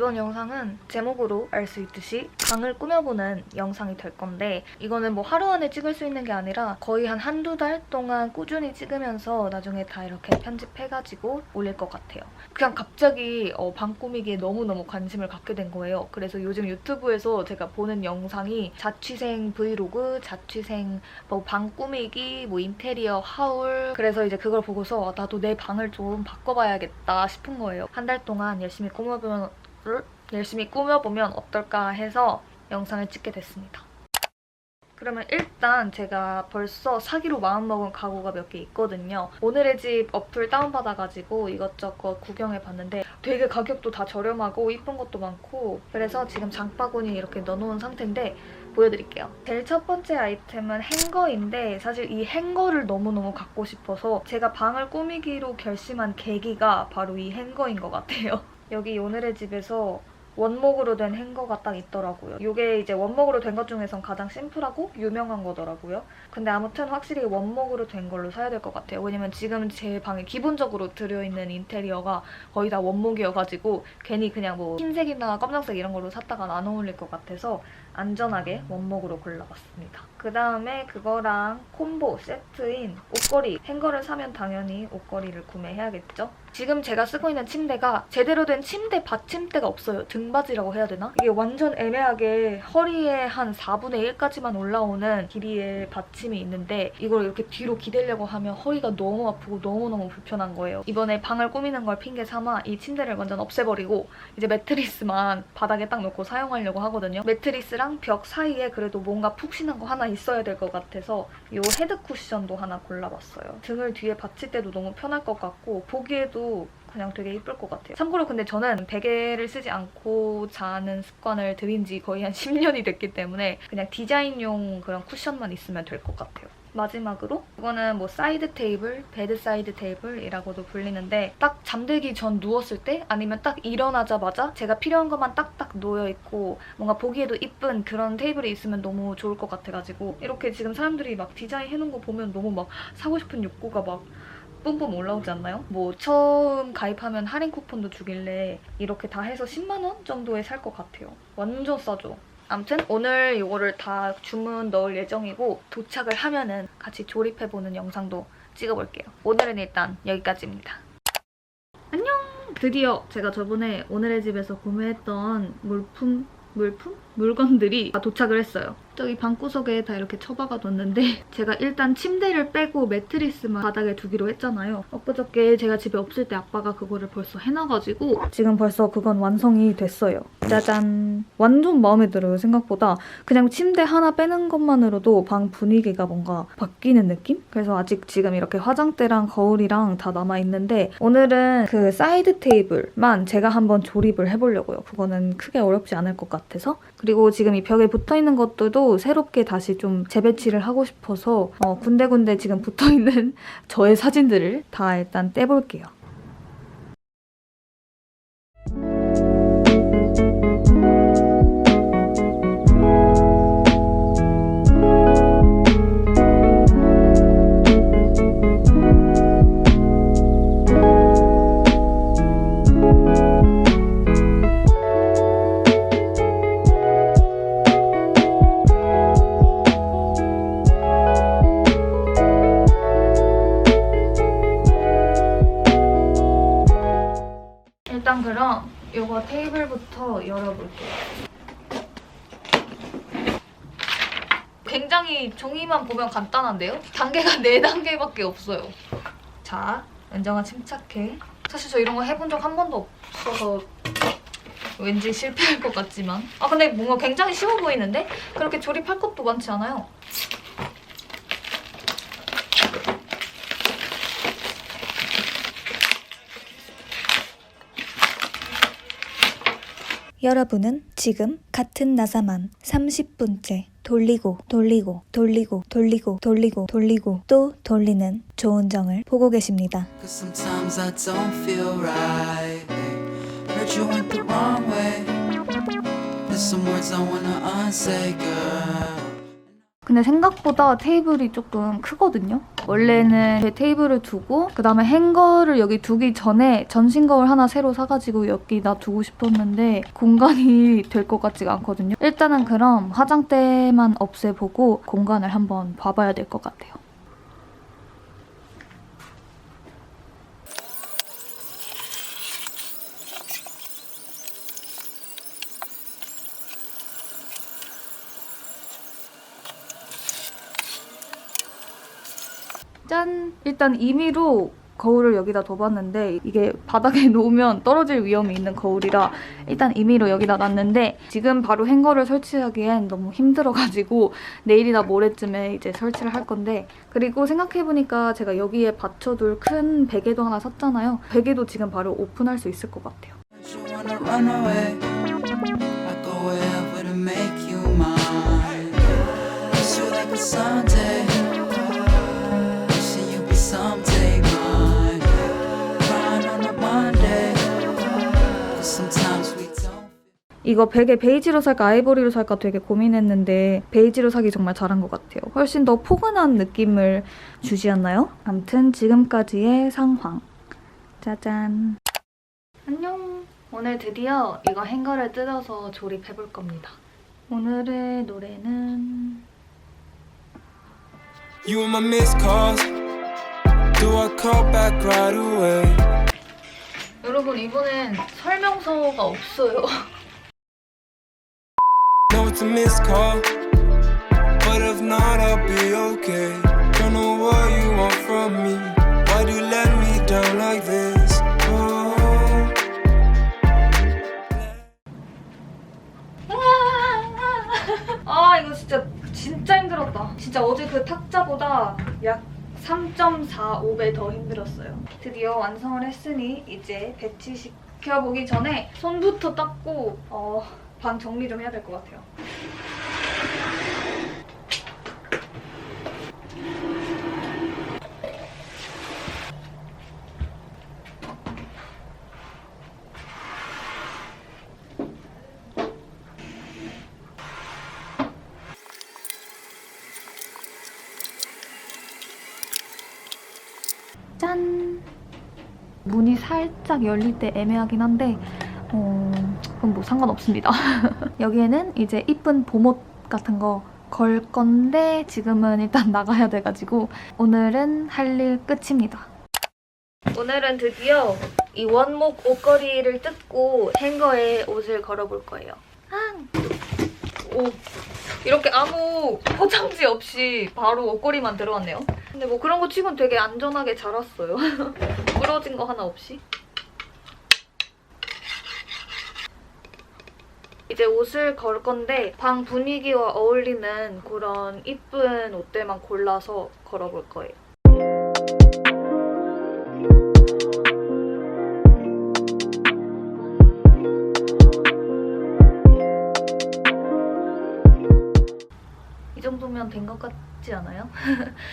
이번 영상은 제목으로 알 수 있듯이 방을 꾸며보는 영상이 될 건데 이거는 뭐 하루 안에 찍을 수 있는 게 아니라 거의 한 한두 달 동안 꾸준히 찍으면서 나중에 다 이렇게 편집해가지고 올릴 것 같아요. 그냥 갑자기 방 꾸미기에 너무너무 관심을 갖게 된 거예요. 그래서 요즘 유튜브에서 제가 보는 영상이 자취생 브이로그, 자취생 뭐 방 꾸미기, 뭐 인테리어 하울, 그래서 이제 그걸 보고서 나도 내 방을 좀 바꿔봐야겠다 싶은 거예요. 한 달 동안 열심히 꾸며보면 어떨까 해서 영상을 찍게 됐습니다. 그러면 일단 제가 벌써 사기로 마음먹은 가구가 몇 개 있거든요. 오늘의 집 어플 다운받아가지고 이것저것 구경해봤는데 되게 가격도 다 저렴하고 이쁜 것도 많고 그래서 지금 장바구니에 이렇게 넣어놓은 상태인데 보여드릴게요. 제일 첫 번째 아이템은 행거인데 사실 이 행거를 너무너무 갖고 싶어서 제가 방을 꾸미기로 결심한 계기가 바로 이 행거인 것 같아요. 여기 오늘의 집에서 원목으로 된 행거가 딱 있더라고요. 이게 이제 원목으로 된 것 중에선 가장 심플하고 유명한 거더라고요. 근데 아무튼 확실히 원목으로 된 걸로 사야 될 것 같아요. 왜냐면 지금 제 방에 기본적으로 들어있는 인테리어가 거의 다 원목이어가지고 괜히 그냥 뭐 흰색이나 검정색 이런 걸로 샀다가 안 어울릴 것 같아서 안전하게 원목으로 골라봤습니다. 그 다음에 그거랑 콤보 세트인 옷걸이. 행거를 사면 당연히 옷걸이를 구매해야겠죠? 지금 제가 쓰고 있는 침대가 제대로 된 침대 받침대가 없어요. 등받이라고 해야 되나? 이게 완전 애매하게 허리에 한 4분의 1까지만 올라오는 길이의 받침이 있는데 이걸 이렇게 뒤로 기대려고 하면 허리가 너무 아프고 너무너무 불편한 거예요. 이번에 방을 꾸미는 걸 핑계 삼아 이 침대를 완전 없애버리고 이제 매트리스만 바닥에 딱 놓고 사용하려고 하거든요. 매트리스랑 벽 사이에 그래도 뭔가 푹신한 거 하나 있어야 될 것 같아서 이 헤드 쿠션도 하나 골라봤어요. 등을 뒤에 받칠 때도 너무 편할 것 같고 보기에도 그냥 되게 이쁠 것 같아요. 참고로 근데 저는 베개를 쓰지 않고 자는 습관을 들인 지 거의 한 10년이 됐기 때문에 그냥 디자인용 그런 쿠션만 있으면 될 것 같아요. 마지막으로 이거는 뭐 사이드 테이블, 베드 사이드 테이블이라고도 불리는데 딱 잠들기 전 누웠을 때 아니면 딱 일어나자마자 제가 필요한 것만 딱딱 놓여있고 뭔가 보기에도 이쁜 그런 테이블이 있으면 너무 좋을 것 같아가지고 이렇게 지금 사람들이 막 디자인 해놓은 거 보면 너무 막 사고 싶은 욕구가 막 뿜뿜 올라오지 않나요? 뭐 처음 가입하면 할인 쿠폰도 주길래 이렇게 다 해서 10만 원 정도에 살 것 같아요. 완전 싸죠? 아무튼 오늘 이거를 다 주문 넣을 예정이고 도착을 하면은 같이 조립해보는 영상도 찍어볼게요. 오늘은 일단 여기까지입니다. 안녕! 드디어 제가 저번에 오늘의 집에서 구매했던 물건들이 다 도착을 했어요. 저기 방구석에 다 이렇게 처박아 뒀는데 제가 일단 침대를 빼고 매트리스만 바닥에 두기로 했잖아요. 엊그저께 제가 집에 없을 때 아빠가 그거를 벌써 해놔가지고 지금 벌써 그건 완성이 됐어요. 짜잔! 완전 마음에 들어요, 생각보다. 그냥 침대 하나 빼는 것만으로도 방 분위기가 뭔가 바뀌는 느낌? 그래서 아직 지금 이렇게 화장대랑 거울이랑 다 남아있는데 오늘은 그 사이드 테이블만 제가 한번 조립을 해보려고요. 그거는 크게 어렵지 않을 것 같아서. 그리고 지금 이 벽에 붙어있는 것들도 새롭게 다시 좀 재배치를 하고 싶어서 군데군데 지금 붙어있는 저의 사진들을 다 일단 떼볼게요. 일단 그럼 이거 테이블부터 열어볼게요. 굉장히 종이만 보면 간단한데요? 단계가 4단계밖에 없어요. 자, 은정아 침착해. 사실 저 이런 거 해본 적 한 번도 없어서 왠지 실패할 것 같지만 근데 뭔가 굉장히 쉬워 보이는데? 그렇게 조립할 것도 많지 않아요. 여러분은 지금 같은 나사만 30분째 돌리고 또 돌리는 조은정을 보고 계십니다. Sometimes I don't feel right. Heard you went the wrong way. There's some words I wanna unsay, girl. 근데 생각보다 테이블이 조금 크거든요? 원래는 제 테이블을 두고 그 다음에 행거를 여기 두기 전에 전신 거울 하나 새로 사가지고 여기다 두고 싶었는데 공간이 될 것 같지가 않거든요. 일단은 그럼 화장대만 없애보고 공간을 한번 봐봐야 될 것 같아요. 짠! 일단 임의로 거울을 여기다 둬봤는데 이게 바닥에 놓으면 떨어질 위험이 있는 거울이라 일단 임의로 여기다 놨는데 지금 바로 행거를 설치하기엔 너무 힘들어가지고 내일이나 모레쯤에 이제 설치를 할 건데 그리고 생각해보니까 제가 여기에 받쳐둘 큰 베개도 하나 샀잖아요. 베개도 지금 바로 오픈할 수 있을 것 같아요. You wanna run away? I go wherever to make you mine. Wish you like a Sunday. Wishing you be someday mine. Crying on a Monday. But sometimes we don't. 이거 베개 베이지로 살까 아이보리로 살까 되게 고민했는데 베이지로 사기 정말 잘한 것 같아요. 훨씬 더 포근한 느낌을 주지 않나요? 아무튼 지금까지의 상황. 짜잔. 안녕. 오늘 드디어 이거 행거를 뜯어서 조립해볼 겁니다. 오늘의 노래는 You and my missed calls. Do I call back right away? 여러분 이번엔 설명서가 없어요. No, it's a missed call. But if not, I'll be okay. Don't know what you want from me. Why do you let me down like this? Oh. 아 이거 진짜 힘들었다. 진짜 어제 그 탁자보다 약 3.45배 더 힘들었어요. 드디어 완성을 했으니 이제 배치시켜보기 전에 손부터 닦고 방 정리 좀 해야 될 것 같아요. 짠! 문이 살짝 열릴 때 애매하긴 한데 그건 뭐 상관없습니다. 여기에는 이제 이쁜 봄옷 같은 거 걸 건데 지금은 일단 나가야 돼가지고 오늘은 할 일 끝입니다. 오늘은 드디어 이 원목 옷걸이를 뜯고 행거에 옷을 걸어볼 거예요. 오, 이렇게 아무 포장지 없이 바로 옷걸이만 들어왔네요. 근데 뭐 그런 거 치곤 되게 안전하게 잘 왔어요. 부러진 거 하나 없이. 이제 옷을 걸 건데 방 분위기와 어울리는 그런 이쁜 옷들만 골라서 걸어볼 거예요. 이 정도면 된 것 같지 않아요?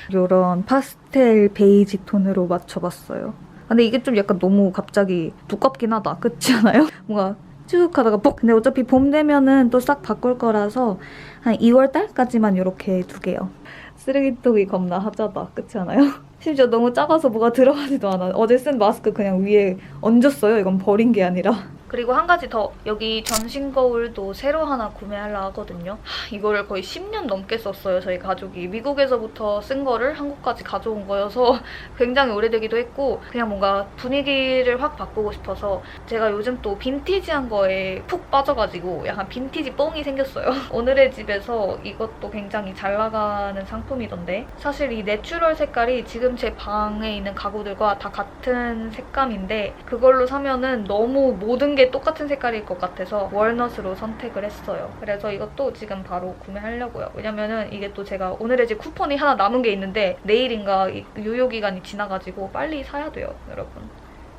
이런 파스텔 베이지 톤으로 맞춰봤어요. 근데 이게 좀 약간 너무 갑자기 두껍긴 하다. 그렇지 않아요? 뭔가 쭉 하다가 뻑! 근데 어차피 봄 되면은 또 싹 바꿀 거라서 한 2월달까지만 이렇게 두게요. 쓰레기통이 겁나 하자다. 그렇지 않아요? 심지어 너무 작아서 뭐가 들어가지도 않아. 어제 쓴 마스크 그냥 위에 얹었어요. 이건 버린 게 아니라. 그리고 한 가지 더. 여기 전신 거울도 새로 하나 구매하려 하거든요. 이거를 거의 10년 넘게 썼어요. 저희 가족이. 미국에서부터 쓴 거를 한국까지 가져온 거여서 굉장히 오래되기도 했고 그냥 뭔가 분위기를 확 바꾸고 싶어서 제가 요즘 또 빈티지한 거에 푹 빠져가지고 약간 빈티지 뽕이 생겼어요. 오늘의 집에서 이것도 굉장히 잘 나가는 상품이던데 사실 이 내추럴 색깔이 지금 제 방에 있는 가구들과 다 같은 색감인데 그걸로 사면은 너무 모든 게 똑같은 색깔일 것 같아서 월넛으로 선택을 했어요. 그래서 이것도 지금 바로 구매하려고요. 왜냐면은 이게 또 제가 오늘의 집 쿠폰이 하나 남은 게 있는데 내일인가 유효기간이 지나가지고 빨리 사야 돼요, 여러분.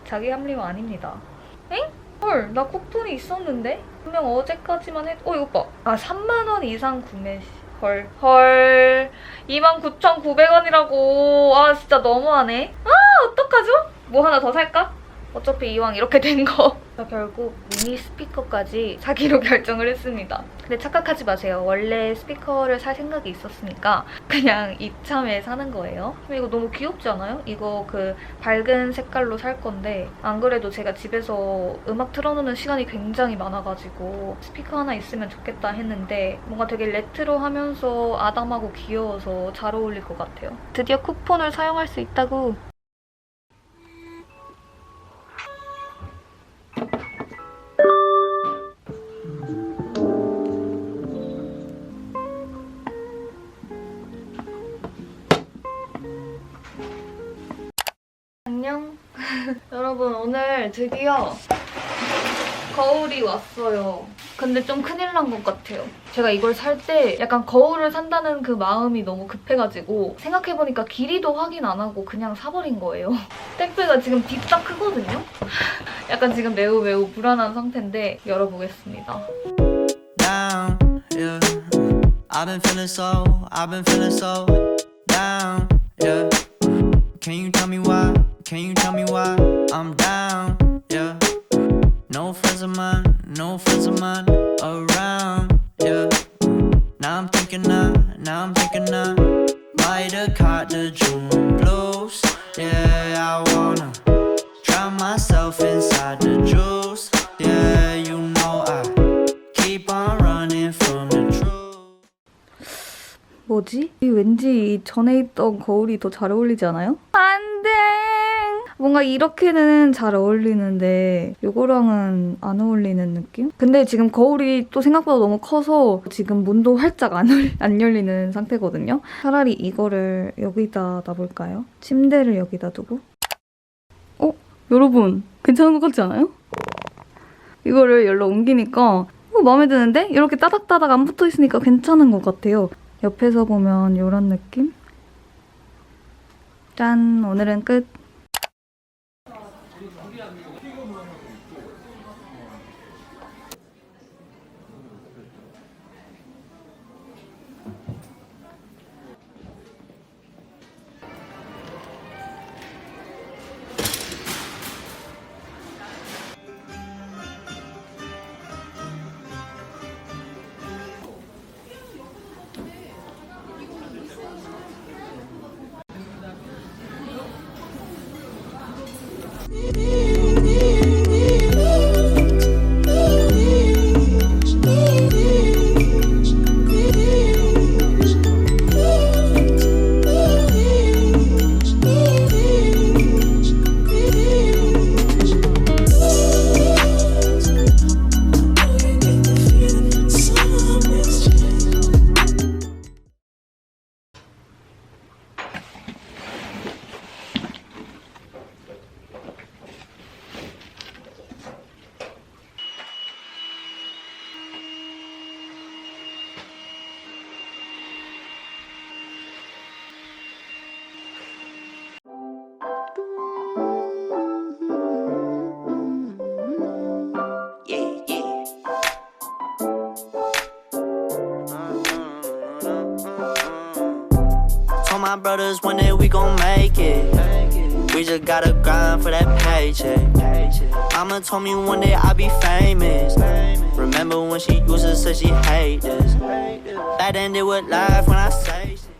자기 합리화 아닙니다. 엥? 헐, 나 쿠폰이 있었는데? 분명 어제까지만 이거 봐. 3만 원 이상 구매 시. 헐 29,900원이라고. 진짜 너무하네. 어떡하죠? 뭐 하나 더 살까? 어차피 이왕 이렇게 된 거. 결국 미니 스피커까지 사기로 결정을 했습니다. 근데 착각하지 마세요. 원래 스피커를 살 생각이 있었으니까 그냥 이참에 사는 거예요. 근데 이거 너무 귀엽지 않아요? 이거 그 밝은 색깔로 살 건데 안 그래도 제가 집에서 음악 틀어놓는 시간이 굉장히 많아가지고 스피커 하나 있으면 좋겠다 했는데 뭔가 되게 레트로하면서 아담하고 귀여워서 잘 어울릴 것 같아요. 드디어 쿠폰을 사용할 수 있다고. 안녕. 여러분 오늘 드디어 거울이 왔어요. 근데 좀 큰일 난 것 같아요. 제가 이걸 살 때 약간 거울을 산다는 그 마음이 너무 급해가지고 생각해보니까 길이도 확인 안 하고 그냥 사버린 거예요. 택배가 지금 딥다 크거든요? 약간 지금 매우 불안한 상태인데 열어보겠습니다. Down, yeah. I've been feeling so down, yeah. Can you tell me why? Can you tell me why I'm down, yeah. No friends of mine around, yeah. Now I'm thinking might have caught the June blues, yeah. I wanna drown myself inside the juice, yeah. You know I keep on running from the truth. 뭐지? 왠지 이 전에 있던 거울이 더 잘 어울리지 않아요? 안 돼! 뭔가 이렇게는 잘 어울리는데 이거랑은 안 어울리는 느낌? 근데 지금 거울이 또 생각보다 너무 커서 지금 문도 활짝 안 열리는 상태거든요? 차라리 이거를 여기다 놔볼까요? 침대를 여기다 두고. 여러분 괜찮은 것 같지 않아요? 이거를 열로 옮기니까 마음에 드는데? 이렇게 따닥따닥 안 붙어있으니까 괜찮은 것 같아요. 옆에서 보면 이런 느낌? 짠! 오늘은 끝! Told my brothers one day we gon' make it. We just gotta grind for that paycheck. Mama told me one day I'll be famous. Remember when she used to say she hate this. Back then they would laugh when I say shit.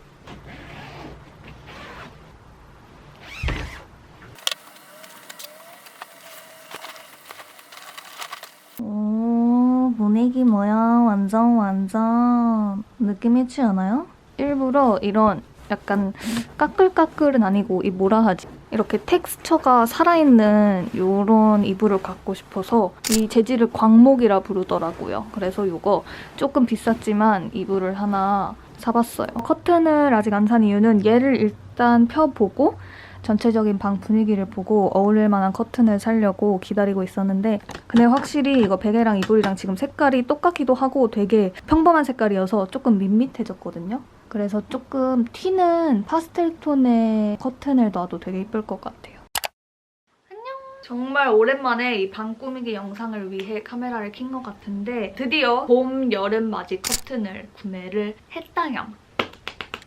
오, 분위기 뭐야? 완전 느낌 있지 않아요? 일부러 이런 약간 까끌까끌은 아니고 이 뭐라 하지? 이렇게 텍스처가 살아있는 이런 이불을 갖고 싶어서 이 재질을 광목이라 부르더라고요. 그래서 이거 조금 비쌌지만 이불을 하나 사봤어요. 커튼을 아직 안 산 이유는 얘를 일단 펴보고 전체적인 방 분위기를 보고 어울릴 만한 커튼을 사려고 기다리고 있었는데 근데 확실히 이거 베개랑 이불이랑 지금 색깔이 똑같기도 하고 되게 평범한 색깔이어서 조금 밋밋해졌거든요. 그래서 조금 튀는 파스텔 톤의 커튼을 놔도 되게 예쁠 것 같아요. 안녕! 정말 오랜만에 이 방 꾸미기 영상을 위해 카메라를 킨 것 같은데 드디어 봄, 여름 맞이 커튼을 구매를 했다양.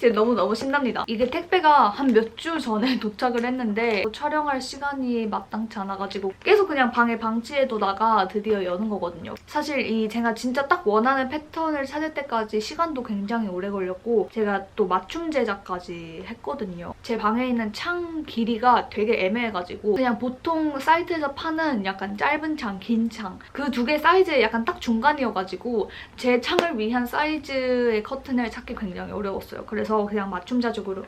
지금 너무너무 신납니다. 이게 택배가 한 몇 주 전에 도착을 했는데 촬영할 시간이 마땅치 않아가지고 계속 그냥 방에 방치해두다가 드디어 여는 거거든요. 사실 이 제가 진짜 딱 원하는 패턴을 찾을 때까지 시간도 굉장히 오래 걸렸고 제가 또 맞춤 제작까지 했거든요. 제 방에 있는 창 길이가 되게 애매해가지고 그냥 보통 사이트에서 파는 약간 짧은 창, 긴 창 그 두 개 사이즈에 약간 딱 중간이어가지고 제 창을 위한 사이즈의 커튼을 찾기 굉장히 어려웠어요. 그래서 그냥 맞춤 제작으로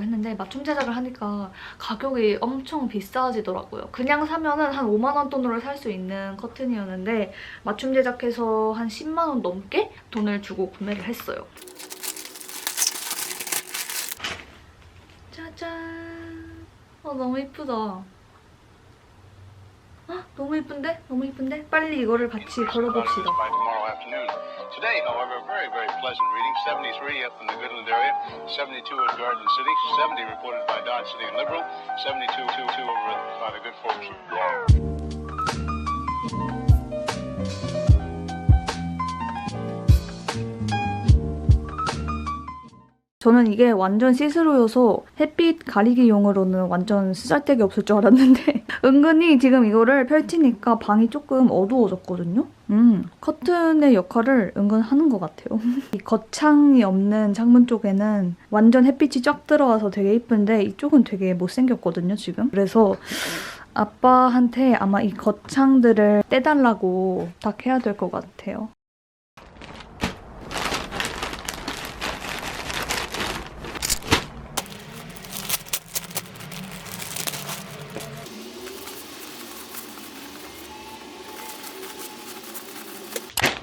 했는데 맞춤 제작을 하니까 가격이 엄청 비싸지더라고요. 그냥 사면은 한 5만 원 돈으로 살 수 있는 커튼이었는데 맞춤 제작해서 한 10만 원 넘게 돈을 주고 구매를 했어요. 짜잔. 너무 이쁘다. 너무 이쁜데? 너무 이쁜데? 빨리 이거를 같이 걸어봅시다. By tomorrow afternoon. Today, however, very, very pleasant reading. 73 up in the Goodland area, 72 at Garden City, 70 reported by Dodge City and Liberal, 72 over by the good folks of Laurel. 저는 이게 완전 시스루여서 햇빛 가리기용으로는 완전 쓰잘데기 없을 줄 알았는데 은근히 지금 이거를 펼치니까 방이 조금 어두워졌거든요? 커튼의 역할을 은근 하는 것 같아요. 이 겉창이 없는 창문 쪽에는 완전 햇빛이 쫙 들어와서 되게 예쁜데 이쪽은 되게 못생겼거든요, 지금. 그래서 아빠한테 아마 이 겉창들을 떼달라고 부탁해야 될 것 같아요.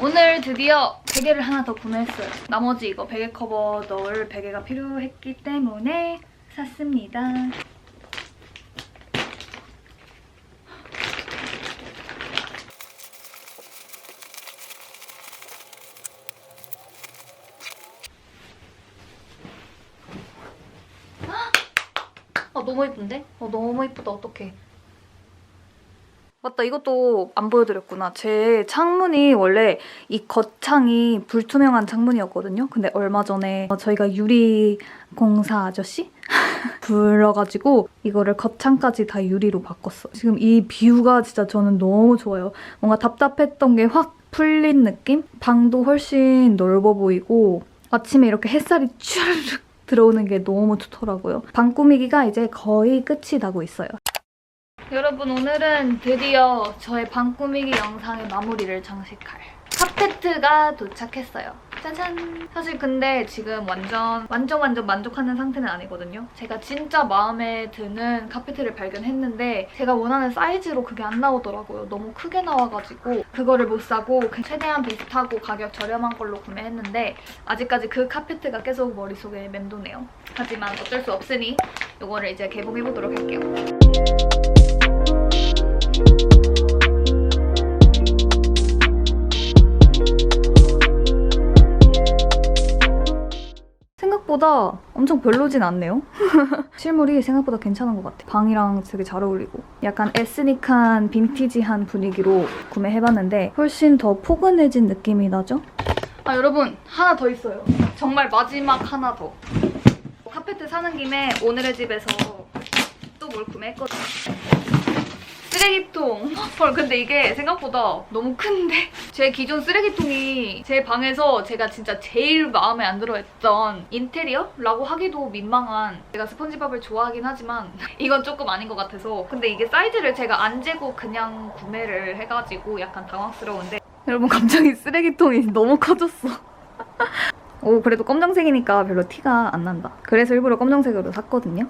오늘 드디어 베개를 하나 더 구매했어요. 나머지 이거 베개 커버 넣을 베개가 필요했기 때문에 샀습니다. 너무 예쁜데? 너무 예쁘다. 어떡해. 맞다, 이것도 안 보여드렸구나. 제 창문이 원래 이 겉창이 불투명한 창문이었거든요. 근데 얼마 전에 저희가 유리공사 아저씨? 불러가지고 이거를 겉창까지 다 유리로 바꿨어. 지금 이 뷰가 진짜 저는 너무 좋아요. 뭔가 답답했던 게 확 풀린 느낌? 방도 훨씬 넓어 보이고 아침에 이렇게 햇살이 쭈르륵 들어오는 게 너무 좋더라고요. 방 꾸미기가 이제 거의 끝이 나고 있어요. 여러분, 오늘은 드디어 저의 방 꾸미기 영상의 마무리를 장식할 카페트가 도착했어요. 짜잔! 사실 근데 지금 완전 만족하는 상태는 아니거든요. 제가 진짜 마음에 드는 카페트를 발견했는데 제가 원하는 사이즈로 그게 안 나오더라고요. 너무 크게 나와가지고 그거를 못 사고 최대한 비슷하고 가격 저렴한 걸로 구매했는데 아직까지 그 카페트가 계속 머릿속에 맴도네요. 하지만 어쩔 수 없으니 이거를 이제 개봉해보도록 할게요. 생각보다 엄청 별로진 않네요. 실물이 생각보다 괜찮은 것 같아요. 방이랑 되게 잘 어울리고 약간 에스닉한 빈티지한 분위기로 구매해봤는데 훨씬 더 포근해진 느낌이 나죠? 여러분, 하나 더 있어요. 정말 마지막 하나 더. 카페트 사는 김에 오늘의 집에서 또 뭘 구매했거든요. 쓰레기통. 헐, 근데 이게 생각보다 너무 큰데? 제 기존 쓰레기통이 제 방에서 제가 진짜 제일 마음에 안 들어했던 인테리어라고 하기도 민망한, 제가 스펀지밥을 좋아하긴 하지만 이건 조금 아닌 것 같아서. 근데 이게 사이즈를 제가 안 재고 그냥 구매를 해가지고 약간 당황스러운데 여러분, 갑자기 쓰레기통이 너무 커졌어. 오, 그래도 검정색이니까 별로 티가 안 난다. 그래서 일부러 검정색으로 샀거든요.